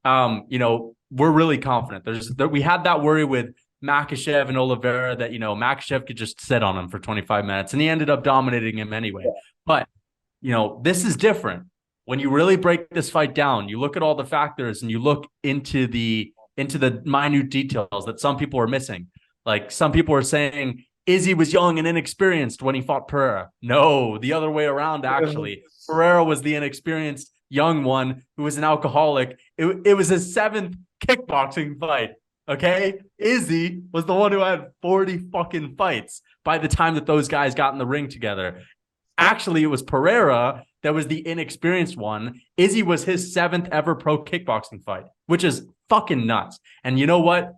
we're really confident. We had that worry with Makhachev and Oliveira that, Makhachev could just sit on him for 25 minutes, and he ended up dominating him anyway. But, this is different. When you really break this fight down, you look at all the factors and you look into the minute details that some people are missing. Like, some people are saying Izzy was young and inexperienced when he fought Pereira. No, the other way around, actually. Pereira was the inexperienced young one who was an alcoholic. It was his seventh kickboxing fight. Okay. Izzy was the one who had 40 fucking fights by the time that those guys got in the ring together. Actually, it was Pereira that was the inexperienced one. Izzy was his seventh ever pro kickboxing fight, which is fucking nuts. And you know what?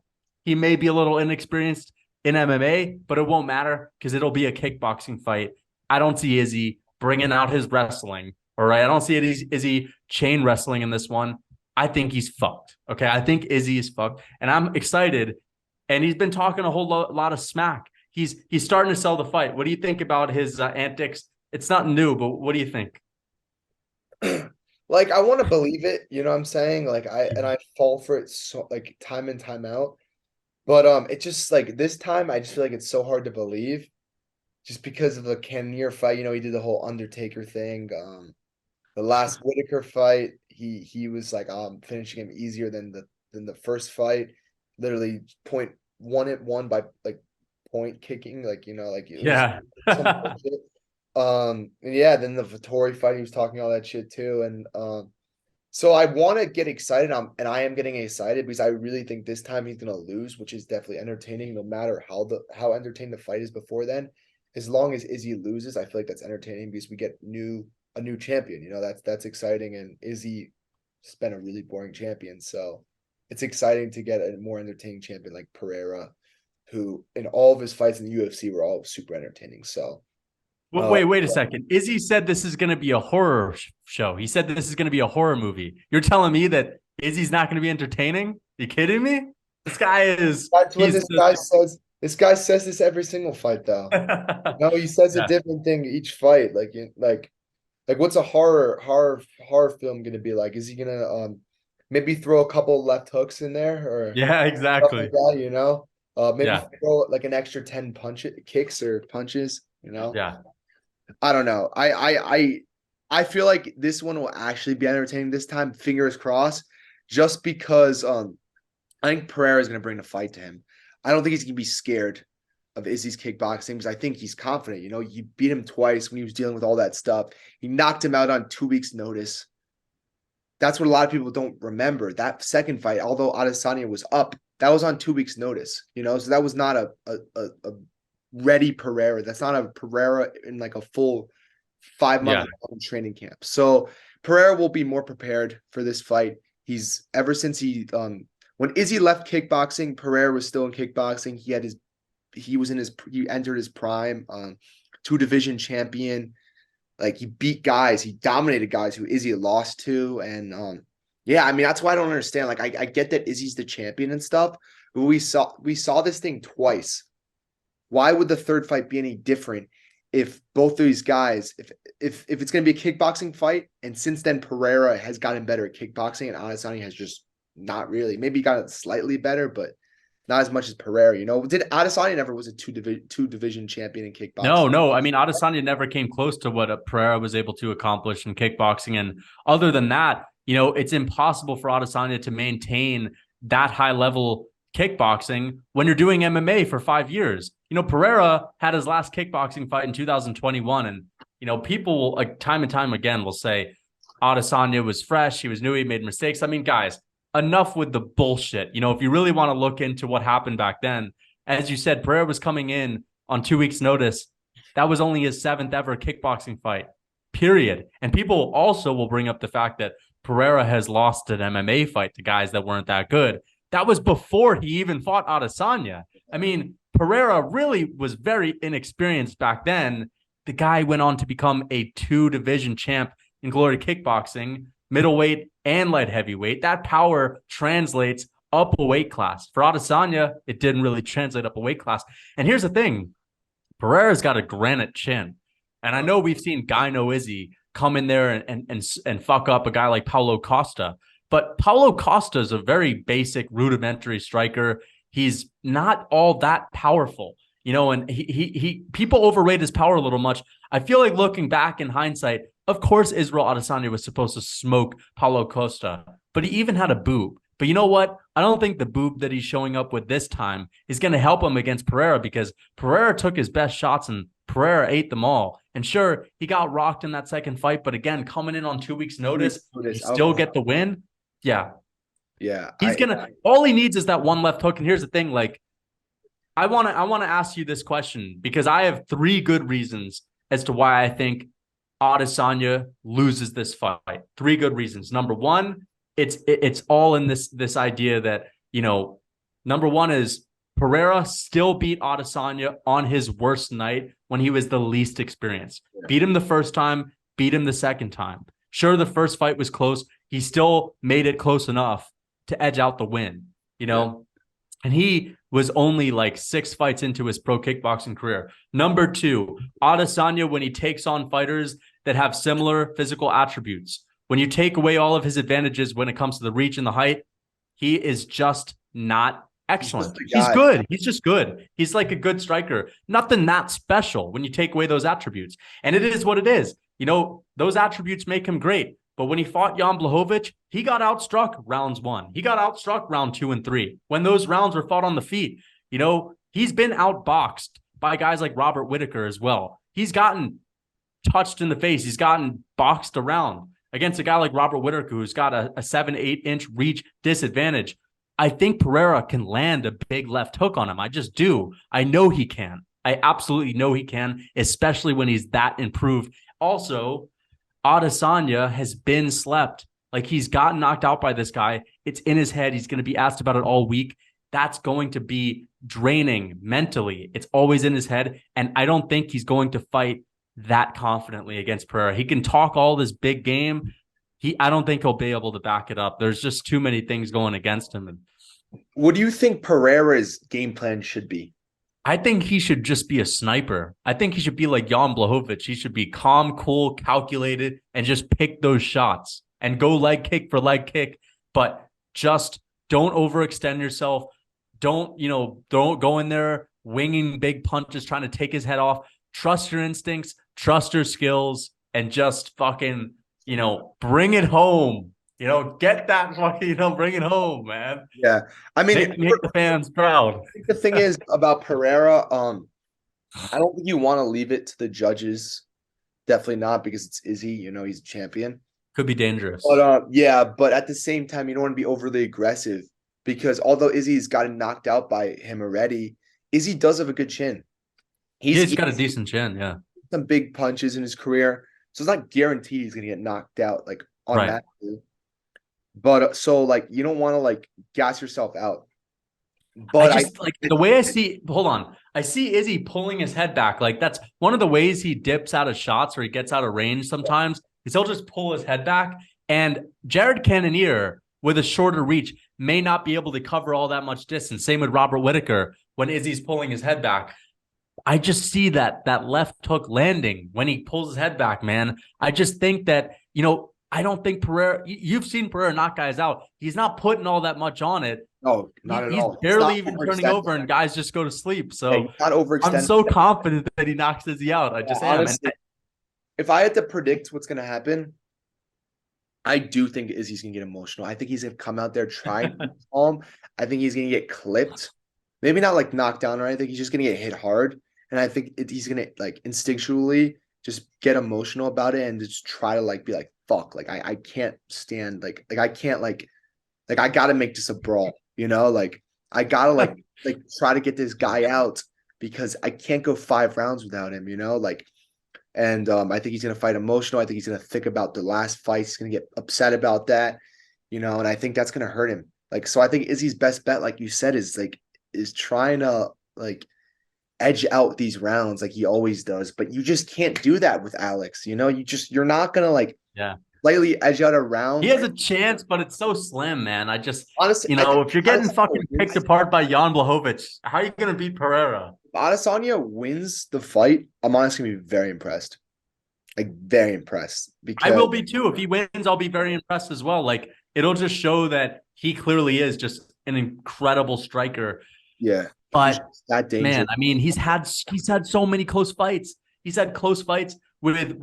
He may be a little inexperienced in MMA, but it won't matter because it'll be a kickboxing fight. I don't see Izzy bringing out his wrestling. All right. I don't see Izzy chain wrestling in this one. I think he's fucked. Okay. I think Izzy is fucked. And I'm excited. And he's been talking a whole lot of smack. He's starting to sell the fight. What do you think about his antics? It's not new, but what do you think? Like, I want to believe it, you know what I'm saying? Like, I fall for it so, like, time and time out. But it just, like, this time I just feel like it's so hard to believe just because of the Cannonier fight. He did the whole Undertaker thing. The last Whitaker fight, he was like finishing him easier than the first fight. Literally point one at one by like point kicking, like, like it was Yeah. some bullshit. And yeah, then the Vittori fight, he was talking all that shit too. And so I want to get excited. And I am getting excited because I really think this time he's gonna lose, which is definitely entertaining, no matter how entertaining the fight is before then. As long as Izzy loses, I feel like that's entertaining because we get a new champion. That's exciting. And Izzy has been a really boring champion, so it's exciting to get a more entertaining champion like Pereira, who in all of his fights in the UFC were all super entertaining. So Wait a second. Izzy said this is going to be a horror show. He said this is going to be a horror movie. You're telling me that Izzy's not going to be entertaining? You kidding me? This guy is, that's what he's this just, guy says. This guy says this every single fight, though. No, he says a yeah, different thing each fight. Like what's a horror film gonna be like? Is he gonna maybe throw a couple left hooks in there or yeah, stuff like exactly. that? Maybe Yeah, throw like an extra 10 kicks or punches. yeah, I don't know. I feel like this one will actually be entertaining this time. Fingers crossed. Just because I think Pereira is gonna bring the fight to him. I don't think he's gonna be scared of Izzy's kickboxing because I think he's confident. He beat him twice when he was dealing with all that stuff. He knocked him out on 2 weeks' notice. That's what a lot of people don't remember. That second fight, although Adesanya was up, that was on 2 weeks' notice. So that was not a ready Pereira. That's not a Pereira in like a full 5 month yeah. training camp. So Pereira will be more prepared for this fight. He's ever since when Izzy left kickboxing, Pereira was still in kickboxing. He entered his prime, two division champion. Like, he beat guys, he dominated guys who Izzy lost to. And yeah, I mean, that's why I don't understand. Like, I get that Izzy's the champion and stuff, but we saw this thing twice. Why would the third fight be any different if both of these guys, if it's gonna be a kickboxing fight, and since then Pereira has gotten better at kickboxing and Adesanya has just not really, maybe gotten slightly better, but not as much as Pereira. Did Adesanya never was a two division champion in kickboxing? No, no. I mean, Adesanya never came close to what Pereira was able to accomplish in kickboxing. And other than that, it's impossible for Adesanya to maintain that high level kickboxing when you're doing MMA for 5 years. Pereira had his last kickboxing fight in 2021. And, people will, like, time and time again will say Adesanya was fresh. He was new. He made mistakes. I mean, guys, enough with the bullshit. If you really want to look into what happened back then, as you said, Pereira was coming in on 2 weeks' notice. That was only his seventh ever kickboxing fight, period. And people also will bring up the fact that Pereira has lost an MMA fight to guys that weren't that good. That was before he even fought Adesanya. I mean, Pereira really was very inexperienced back then. The guy went on to become a two-division champ in Glory Kickboxing, middleweight and light heavyweight. That power translates up a weight class. For Adesanya, it didn't really translate up a weight class. And here's the thing. Pereira's got a granite chin. And I know we've seen Guy No Izzy come in there and fuck up a guy like Paulo Costa. But Paulo Costa is a very basic, rudimentary striker. He's not all that powerful, and he people overrate his power a little much. I feel like looking back in hindsight, of course, Israel Adesanya was supposed to smoke Paulo Costa, but he even had a boob. But you know what? I don't think the boob that he's showing up with this time is going to help him against Pereira, because Pereira took his best shots and Pereira ate them all. And sure, he got rocked in that second fight, but again, coming in on 2 weeks' notice, you still get the win. Yeah. Yeah. He's gonna all he needs is that one left hook. And here's the thing, like, I wanna ask you this question because I have three good reasons as to why I think Adesanya loses this fight. Three good reasons. Number one, it's all in this idea that, number one is Pereira still beat Adesanya on his worst night when he was the least experienced. Yeah. Beat him the first time, beat him the second time. Sure, the first fight was close. He still made it close enough to edge out the win, Yeah. And he was only like 6 fights into his pro kickboxing career. Number two, Adesanya, when he takes on fighters that have similar physical attributes, when you take away all of his advantages when it comes to the reach and the height, he is just not excellent. He's good. He's just good. He's like a good striker. Nothing that special when you take away those attributes. And it is what it is. Those attributes make him great. But when he fought Jan Blachowicz, he got outstruck rounds 1. He got outstruck round 2 and 3. When those rounds were fought on the feet, he's been outboxed by guys like Robert Whittaker as well. He's gotten touched in the face. He's gotten boxed around against a guy like Robert Whittaker, who's got a 7-8 inch reach disadvantage. I think Pereira can land a big left hook on him. I just do. I know he can. I absolutely know he can, especially when he's that improved. Also, Adesanya has been slept. Like, he's gotten knocked out by this guy. It's in his head. He's going to be asked about it all week. That's going to be draining mentally. It's always in his head. And I don't think he's going to fight that confidently against Pereira. He can talk all this big game. I don't think he'll be able to back it up. There's just too many things going against him. What do you think Pereira's game plan should be? I think he should just be a sniper. I think he should be like Jan Blachowicz. He should be calm, cool, calculated, and just pick those shots and go leg kick for leg kick. But just don't overextend yourself. Don't go in there winging big punches, trying to take his head off. Trust your instincts, trust your skills, and just fucking, bring it home. Get that fucking, bring it home, man. Yeah. I mean, make the fans proud. I think the thing is about Pereira, I don't think you want to leave it to the judges. Definitely not, because it's Izzy, he's a champion. Could be dangerous. But but at the same time, you don't want to be overly aggressive, because although Izzy's gotten knocked out by him already, Izzy does have a good chin. He's got a decent chin, yeah. Some big punches in his career. So it's not guaranteed he's gonna get knocked out like automatically. Right. But you don't want to gas yourself out. But I just the way I see, hold on. I see Izzy pulling his head back. Like, that's one of the ways he dips out of shots or he gets out of range sometimes, is he'll just pull his head back. And Jared Cannonier, with a shorter reach, may not be able to cover all that much distance. Same with Robert Whittaker when Izzy's pulling his head back. I just see that left hook landing when he pulls his head back, man. I just think that, I don't think Pereira, you've seen Pereira knock guys out. He's not putting all that much on it. No, not at all. He's barely even turning over and guys just go to sleep. So not I'm so confident that he knocks Izzy out. I just am. Honestly, if I had to predict what's going to happen, I do think Izzy's going to get emotional. I think he's going to come out there trying to calm. I think he's going to get clipped. Maybe not knocked down or anything. He's just going to get hit hard. And I think he's going to instinctually just get emotional about it and just try to be fuck, I can't stand, I can't I gotta make this a brawl, I gotta try to get this guy out, because I can't go 5 rounds without him, and I think he's gonna fight emotional. I think he's gonna think about the last fight. He's gonna get upset about that, and I think that's gonna hurt him. So I think Izzy's best bet, like you said, is trying to edge out these rounds like he always does, but you just can't do that with Alex. You're not gonna slightly edge out a round. He has a chance, but it's so slim, man. I just honestly, if you're getting fucking picked apart by Jan Blachowicz, how are you gonna beat Pereira? If Adesanya wins the fight, I'm honestly gonna be very impressed. Very impressed. Because I will be too. If he wins, I'll be very impressed as well. If it'll just show that he clearly is just an incredible striker. Yeah, he's But just that man, dangerous. I mean, he's had so many close fights. He's had close fights with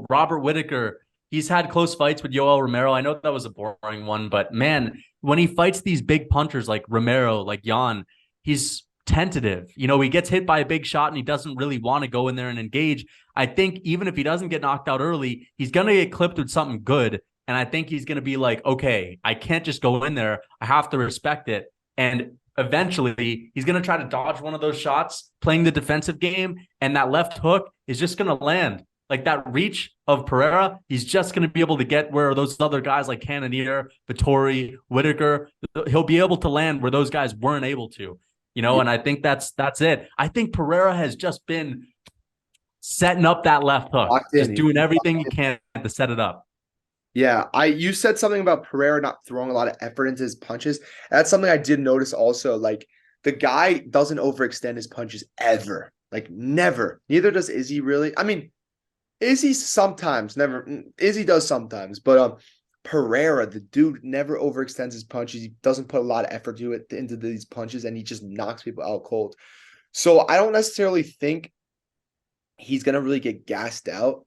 Robert Whitaker. He's had close fights with Yoel Romero. I know that was a boring one, but man, when he fights these big punchers like Romero, like Jan, he's tentative. He gets hit by a big shot and he doesn't really want to go in there and engage. I think even if he doesn't get knocked out early, he's going to get clipped with something good. And I think he's going to be like, okay, I can't just go in there. I have to respect it. And eventually he's going to try to dodge one of those shots, playing the defensive game. And that left hook is just going to land. Like that reach of Pereira, he's just going to be able to get where those other guys like Cannonier, Vittori, Whitaker, he'll be able to land where those guys weren't able to. Yeah. And I think that's it. I think Pereira has just been setting up that left hook, just doing everything he can to set it up. Yeah, you said something about Pereira not throwing a lot of effort into his punches. That's something I did notice also. Like the guy doesn't overextend his punches ever. Like never. Neither does Izzy really. I mean, Izzy sometimes, never. Izzy does sometimes, but Pereira, the dude never overextends his punches. He doesn't put a lot of effort into these punches, and he just knocks people out cold. So I don't necessarily think he's gonna really get gassed out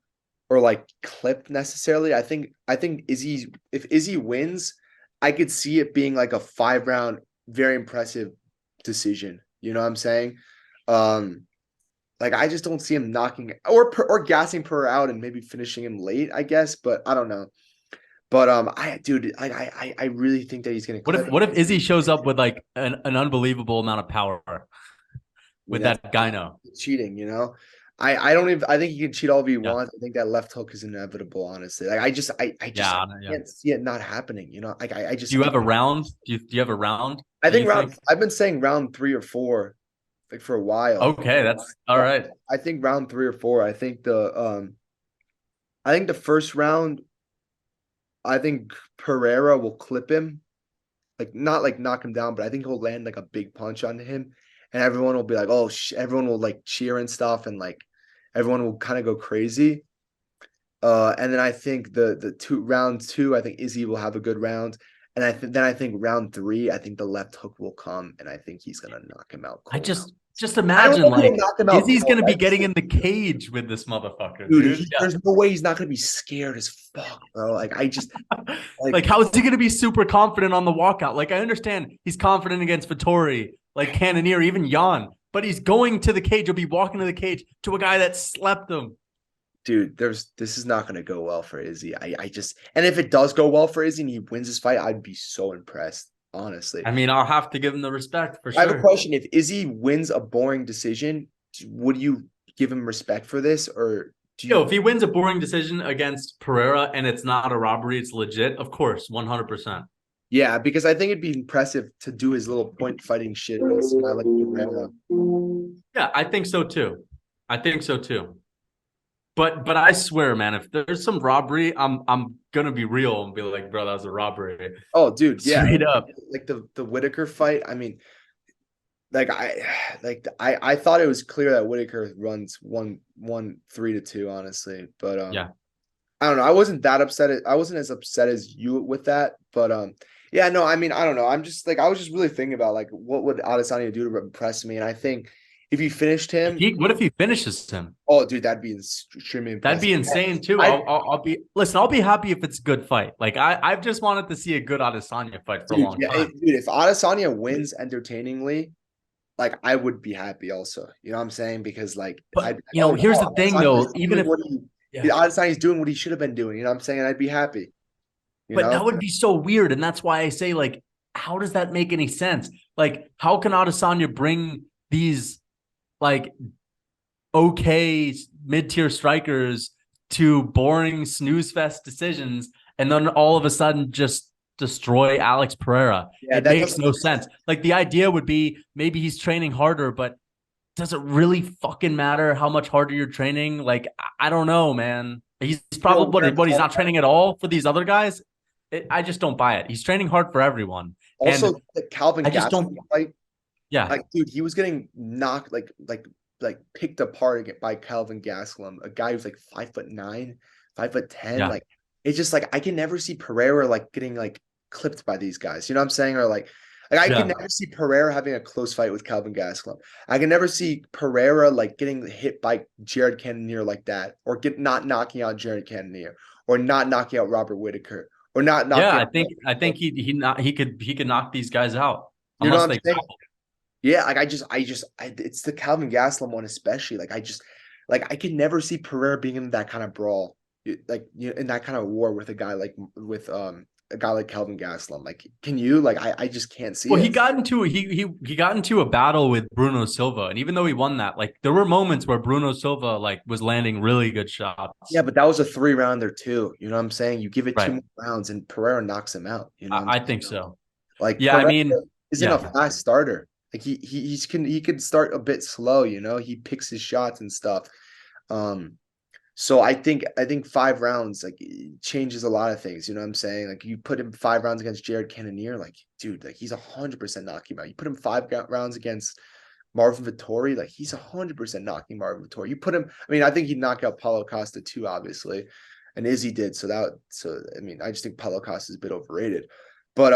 or like clipped necessarily. I think if Izzy wins, I could see it being like a 5-round, very impressive decision. You know what I'm saying? Like I just don't see him knocking or gassing Pereira out and maybe finishing him late, I guess. But I don't know. But I really think that he's gonna clip. What if Izzy shows up with like an unbelievable amount of power with that gyno? Cheating, I don't even. I think he can cheat all he wants. I think that left hook is inevitable. Honestly, like I just can't see it not happening. Like I just. Do you have a round? Do you have a round? I think I've been saying round 3 or 4, like for a while. Okay, that's all right. I think round 3 or 4. I think the first round. I think Pereira will clip him, like not like knock him down, but I think he'll land like a big punch on him, and everyone will be like, "Oh!" Everyone will like cheer and stuff, and like everyone will kind of go crazy. And then I think the round 2, I think Izzy will have a good round, and I think round 3, I think the left hook will come, and I think he's gonna knock him out cold. I just imagine like Izzy's gonna be getting in the cage with this motherfucker, dude. There's no way he's not gonna be scared as fuck, bro. Like I just like how is he gonna be super confident on the walkout? Like I understand he's confident against Vittori, like Cannonier, even Jan, but he's going to the cage. He'll be walking to the cage to a guy that slept him. Dude, this is not gonna go well for Izzy. And if it does go well for Izzy and he wins this fight, I'd be so impressed. Honestly, I mean, I'll have to give him the respect for sure. I have a question. If Izzy wins a boring decision, would you give him respect for this, or if he wins a boring decision against Pereira and it's not a robbery, it's legit, of course, 100%. Yeah, because I think it'd be impressive to do his little point fighting shit against a guy like Pereira. Yeah, I think so too. But I swear, man, if there's some robbery, I'm gonna be real and be like, bro, that was a robbery. Oh, dude, yeah, straight up. Like the Whitaker fight. I mean, I thought it was clear that Whitaker runs 3-2, honestly. But yeah, I don't know. I wasn't that upset. I wasn't as upset as you with that. But yeah, no, I mean, I don't know. I'm just like I was just really thinking about like what would Adesanya do to impress me, and I think. If he finished him, what if he finishes him? Oh, dude, that'd be extremely impressive. That'd be insane too. I'll be happy if it's a good fight. Like I've just wanted to see a good Adesanya fight for a long time. Dude, if Adesanya wins entertainingly, like I would be happy also. You know what I'm saying? Because like, here's the thing though. Even if Adesanya's doing what he should have been doing, you know what I'm saying? And I'd be happy. But that would be so weird, and that's why I say like, how does that make any sense? Like, how can Adesanya bring these like okay mid-tier strikers to boring snooze fest decisions and then all of a sudden just destroy Alex Pereira? It makes no sense. Like the idea would be maybe he's training harder, but does it really fucking matter how much harder you're training? Like I don't know, man. He's probably he's not training at all for these other guys. I just don't buy it. He's training hard for everyone. Also, the Calvin Gastelum fight. Yeah, like dude, he was getting knocked like picked apart by Calvin Gastelum, a guy who's like 5'9", 5'10". Yeah. Like it's just like I can never see Pereira like getting like clipped by these guys. You know what I'm saying? Or like I could Yeah. never see Pereira having a close fight with Calvin Gastelum. I can never see Pereira like getting hit by Jared Cannonier like that, or get not knocking out Jared Cannonier, or not knocking out Robert Whitaker, or not Yeah, knocking I think he could knock these guys out you know unless what I'm they saying? grapple. Yeah, like it's the Calvin Gastelum one especially. Like I can never see Pereira being in that kind of brawl, in that kind of war with a guy like with a guy like Calvin Gastelum. Like, can you? Like, I just can't see Well, he it. got into he got into a battle with Bruno Silva, and even though he won that, like there were moments where Bruno Silva like was landing really good shots. Yeah, but that was a 3 rounder too. You know what I'm saying? You give it two Right. more rounds and Pereira knocks him out. You know what I'm I saying? think so. Like Yeah, I Pereira mean, isn't a yeah. fast starter. Like he could start a bit slow, you know. He picks his shots and stuff. Um, So I think 5 rounds like it changes a lot of things. You know what I'm saying? Like you put him 5 rounds against Jared Cannonier, like dude, like he's 100% knocking him out. You put him rounds against Marvin Vittori, like he's 100% knocking Marvin Vittori. You put him, I mean, I think he'd knock out Paulo Costa too, obviously, and Izzy did. So I mean, I just think Paulo Costa is a bit overrated, but